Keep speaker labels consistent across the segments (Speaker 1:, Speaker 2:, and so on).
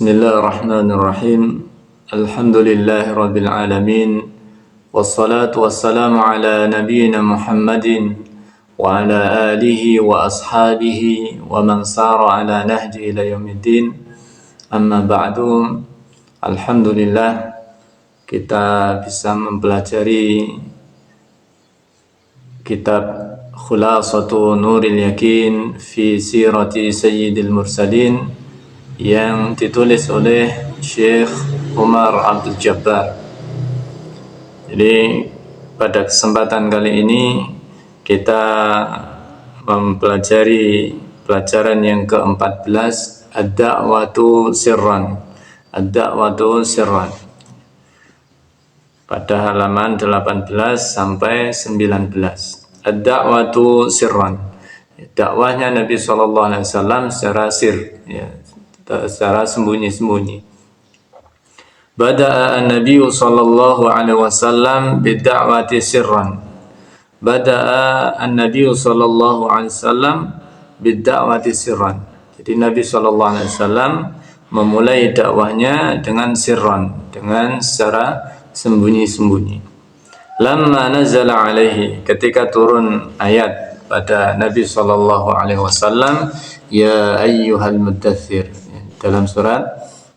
Speaker 1: Bismillahirrahmanirrahim. Alhamdulillahi rabbil alamin. Wassalatu wassalamu ala nabiyyina Muhammadin wa ala alihi wa ashabihi wa man sara ala nahji ila yaumiddin. Amma ba'du. Alhamdulillah kita bisa mempelajari kitab Khulasatu Nuril Yakin fi Sirati Sayyidil Mursalin yang ditulis oleh Syekh Umar Abdul Jabbar. Jadi pada kesempatan kali ini kita mempelajari pelajaran yang ke-14, Ad-Da'watu Sirran. Ad-Da'watu Sirran. Pada halaman 18 sampai 19. Ad-Da'watu Sirran. Dakwahnya Nabi SAW secara sir, ya, secara sembunyi-sembunyi. Bada'a an-Nabi sallallahu alaihi wasallam bid-da'wati sirran. Bada'a an-Nabi sallallahu alaihi wasallam bid-da'wati sirran. Jadi Nabi sallallahu alaihi wasallam memulai dakwahnya dengan sirran, dengan secara sembunyi-sembunyi. Lamma nazala alaihi, ketika turun ayat pada Nabi sallallahu alaihi wasallam, ya ayyuhal muddaththir, dalam surat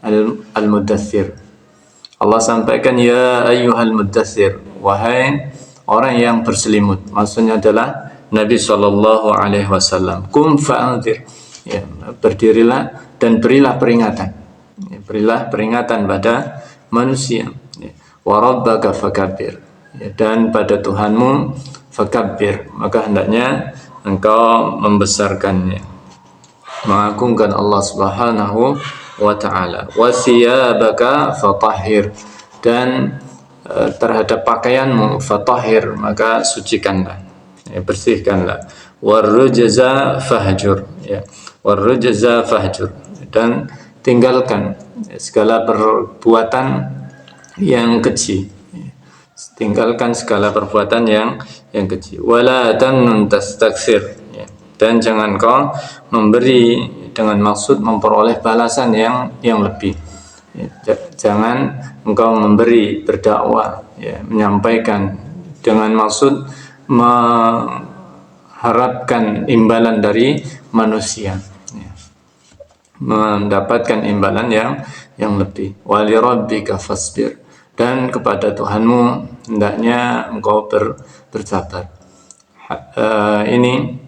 Speaker 1: Al-Muddaththir. Allah sampaikan, ya ayyuhal muddaththir, wahai orang yang berselimut. Maksudnya adalah Nabi sallallahu alaihi wasallam. Qum fa'anzir, ya, berdirilah dan berilah peringatan. Ya, berilah peringatan pada manusia. Ya. Wa rabbaka fakabbir, ya, dan pada Tuhanmu fakabbir, maka hendaknya engkau membesarkannya, mengagungkan Allah Subhanahu wa ta'ala. Wa thiyabaka fatahhir, dan terhadap pakaianmu fatahhir, maka sucikanlah, ya, bersihkanlah. Warrujza fahjur, ya, warrujza fahjur, dan tinggalkan segala perbuatan yang keji. Tinggalkan segala perbuatan yang keji. Wala tamnun tastakthir, dan jangan kau memberi dengan maksud memperoleh balasan yang lebih. Jangan engkau memberi, berdakwah, ya, menyampaikan dengan maksud mengharapkan imbalan dari manusia, ya, mendapatkan imbalan yang lebih. Wali rabbika fasbir, dan kepada Tuhanmu hendaknya engkau bersabar. Ini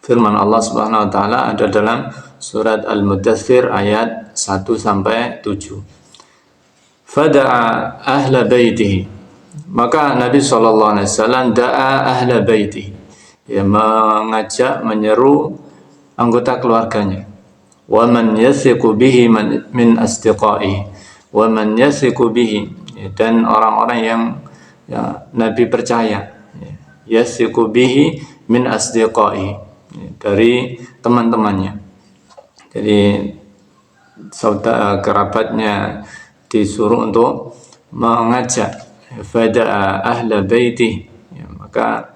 Speaker 1: firman Allah Subhanahu wa taala ada dalam surat Al-Muddaththir ayat 1 sampai 7. Fada'a ahla baitihi, maka Nabi sallallahu alaihi wasallam da'a ahla baitihi, ya, mengajak, menyeru anggota keluarganya. Wa man yathiqu bihi min asdiqaihi, wa man yathiqu bihi, ya, dan orang-orang yang, ya, Nabi percaya, ya, yathiqu bihi min asdiqaihi, dari teman-temannya. Jadi saudara kerabatnya disuruh untuk mengajak. Fada'a ahla baiti, ya, maka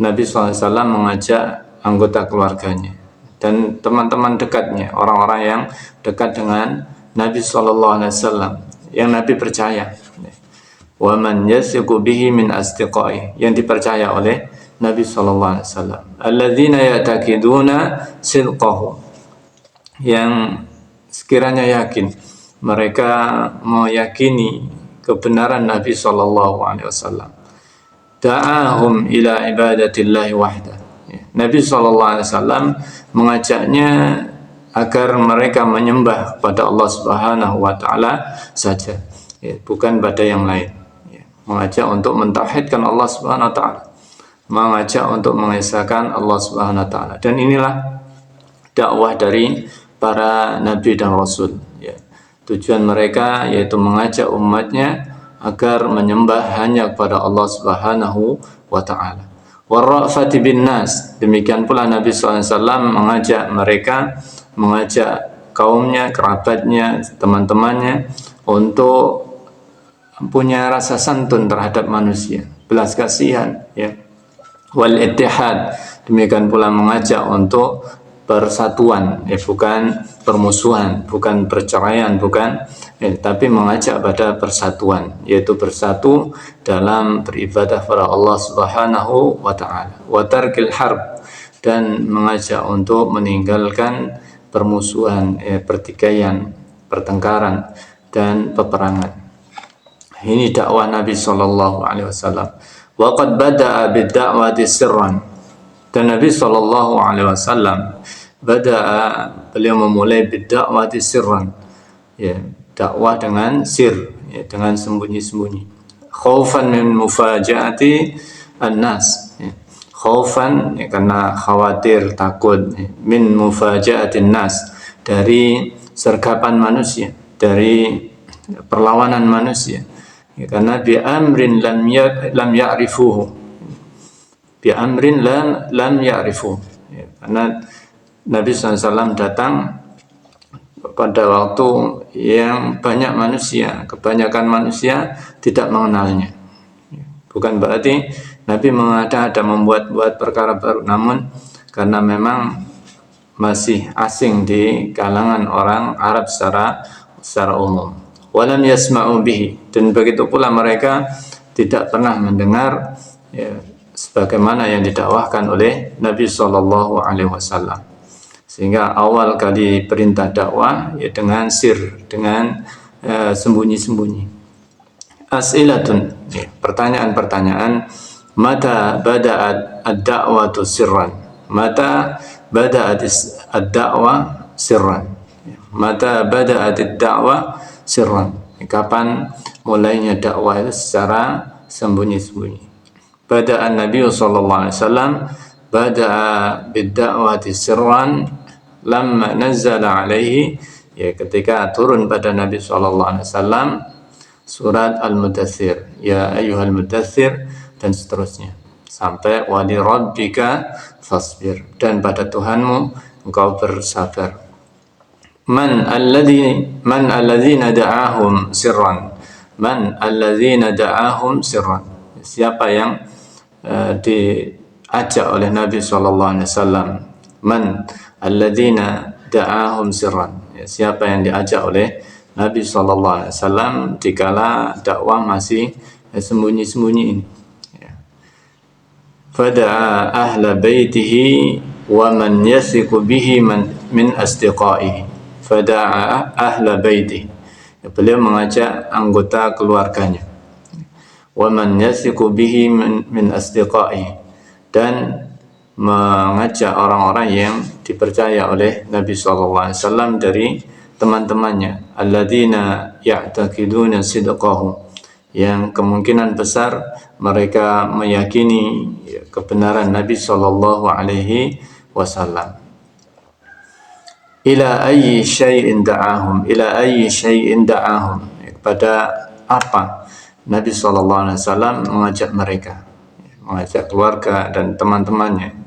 Speaker 1: Nabi SAW mengajak anggota keluarganya dan teman-teman dekatnya, orang-orang yang dekat dengan Nabi SAW, yang Nabi percaya. Wa man yathiqu bihi min asdiqaihi, yang dipercaya oleh Nabi sallallahu alaihi wasallam. Alladzina ya'taqiduna sidqahu, yang sekiranya yakin, mereka meyakini kebenaran Nabi sallallahu alaihi wasallam. Da'ahum ila ibadatillahi wahda, Nabi sallallahu alaihi wasallam mengajaknya agar mereka menyembah kepada Allah Subhanahu wa taala saja, ya, bukan pada yang lain, ya. Mengajak untuk mentauhidkan Allah Subhanahu wa taala, mengajak untuk mengesahkan Allah Subhanahu wa taala. Dan inilah dakwah dari para nabi dan rasul, ya. Tujuan mereka yaitu mengajak umatnya agar menyembah hanya kepada Allah Subhanahu wa taala. Warrafati bin nas, demikian pula Nabi SAW mengajak mereka, mengajak kaumnya, kerabatnya, teman-temannya untuk punya rasa santun terhadap manusia, belas kasihan, ya. Wal ittihad, demikian pula mengajak untuk persatuan, bukan permusuhan, bukan perceraian, bukan, tapi mengajak pada persatuan, yaitu bersatu dalam beribadah kepada Allah Subhanahu wa taala. Wa tarkil harb, dan mengajak untuk meninggalkan permusuhan, pertikaian, pertengkaran dan peperangan. Ini dakwah Nabi sallallahu alaihi wasallam. Wa qad bada'a bid-da'wati sirran. Dan Nabi sallallahu alaihi wasallam beliau memulai bid-da'wati sirran. Dakwah dengan sir, dengan sembunyi-sembunyi. Khaufan min mufaja'ati an-nas. Khaufan, karena khawatir, takut, min mufaja'atin nas, dari sergapan manusia, dari perlawanan manusia. Karena bi amrin lam ya'rifuhu, bi amrin lam ya'rifuhu. Karena Nabi SAW datang pada waktu yang banyak manusia, kebanyakan manusia tidak mengenalnya. Bukan berarti Nabi ada membuat-buat perkara baru, namun karena memang masih asing di kalangan orang Arab secara umum. Walam yasma'u bihi, dan begitu pula mereka tidak pernah mendengar sebagaimana yang didakwahkan oleh Nabi sallallahu alaihi wasallam. Sehingga awal kali perintah dakwah dengan sir, dengan sembunyi-sembunyi. As'ilatun, pertanyaan-pertanyaan. Mata bada'at ad-da'watu sirran. Mata bada'at ad-da'wa sirran. Mata bada'at ad-da'wa sirran. Kapan mulainya dakwah itu secara sembunyi-sembunyi. Bada'an Nabi sallallahu alaihi wasallam bada'a bid-da'wati sirran lamma nazzala alaihi, ketika turun pada Nabi sallallahu alaihi wasallam surat Al-Mudaththir, ya ayyuhal mudaththir, dan seterusnya sampai wa li rabbika fasbir, dan pada Tuhanmu engkau bersabar. Man alladzina da'ahum sirran. Man alladzina da'ahum sirran. Siapa yang diajak oleh Nabi sallallahu alaihi wasallam. Man alladzina da'ahum sirran. Siapa yang diajak oleh Nabi sallallahu alaihi wasallam dikala dakwah masih sembunyi-sembunyi ini. Fada'a ahla baitihi wa man yathiqu bihi min asdiqaihi. Fada'a ahla baiti, beliau mengajak anggota keluarganya. Wa man yathiqu bihi min asdiqaihi, dan mengajak orang-orang yang dipercaya oleh Nabi SAW dari teman-temannya. Alladzina ya'taqiduna sidqahu, yang kemungkinan besar mereka meyakini kebenaran Nabi SAW. Ila ayyi syai'in da'ahum, ila ayyi syai'in da'ahum, kepada apa Nabi SAW mengajak mereka, mengajak keluarga dan teman-temannya.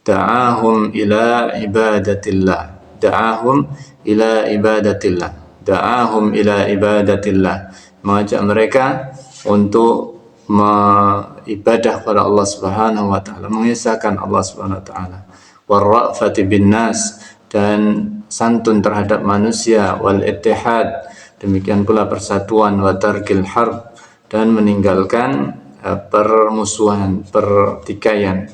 Speaker 1: Da'ahum ila ibadatillah, da'ahum ila ibadatillah, da'ahum ila ibadatillah, mengajak mereka untuk ibadah kepada Allah Subhanahu wa taala, mengesahkan Allah Subhanahu wa taala. Warra'fati bin nas, dan santun terhadap manusia. Wal ittihad, demikian pula persatuan. Wa tarkil harb, dan meninggalkan permusuhan, pertikaian.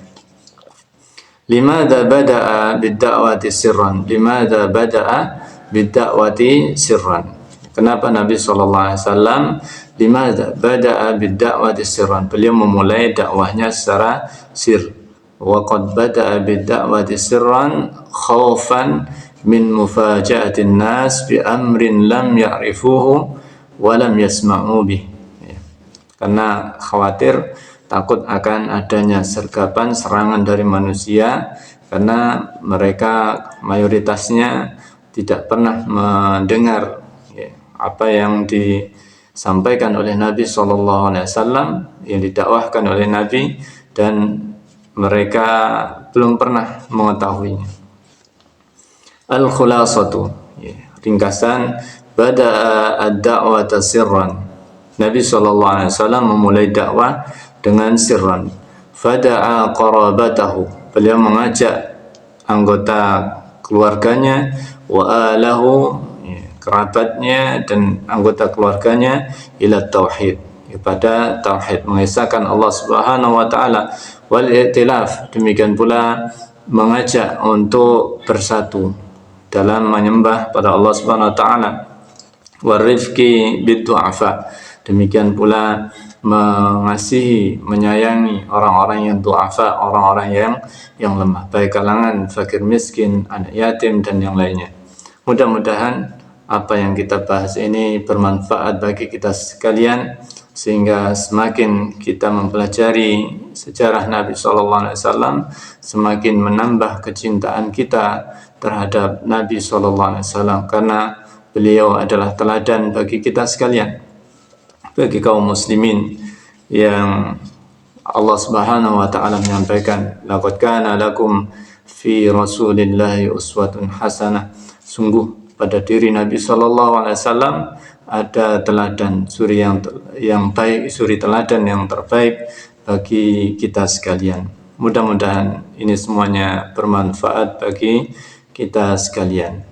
Speaker 1: Limadha bada'a bid-da'wati sirran, limadha bada'a bid-da'wati sirran. Kenapa Nabi SAW limadha bada'a bid-da'wati sirran, beliau memulai dakwahnya secara sir. Wa qad bada'a bid-da'wati sirran khaufan min mufaja'atin nas bi amrin lam ya'rifuhu wa lam yasma'u bih. Karena khawatir, takut akan adanya sergapan, serangan dari manusia, karena mereka mayoritasnya tidak pernah mendengar apa yang disampaikan oleh Nabi SAW, yang didakwahkan oleh Nabi, dan mereka belum pernah mengetahuinya. Al-khulasatu, ringkasan, bada'a ad-da'wata sirran. Nabi SAW memulai dakwah dengan sirran. Fada'a qarabatahu, beliau mengajak anggota keluarganya, wa alahu, kerabatnya dan anggota keluarganya, ila tauhid, kepada tauhid, mengesahkan Allah Subhanahu wa taala, wal i'tilaf, demikian pula mengajak untuk bersatu dalam menyembah pada Allah Subhanahu wa taala, warifqi bid-du'afa, demikian pula mengasihi, menyayangi orang-orang yang du'afa, orang-orang yang lemah, baik kalangan fakir miskin, anak yatim dan yang lainnya. Mudah-mudahan apa yang kita bahas ini bermanfaat bagi kita sekalian, sehingga semakin kita mempelajari sejarah Nabi SAW, semakin menambah kecintaan kita terhadap Nabi SAW, karena beliau adalah teladan bagi kita sekalian, bagi kaum muslimin yang Allah Subhanahu wa taala menyampaikan, laqad kana lakum fi Rasulillahi uswatun hasanah, sungguh pada diri Nabi sallallahu alaihi wasallam ada teladan suri yang baik, suri teladan yang terbaik bagi kita sekalian. Mudah-mudahan ini semuanya bermanfaat bagi kita sekalian.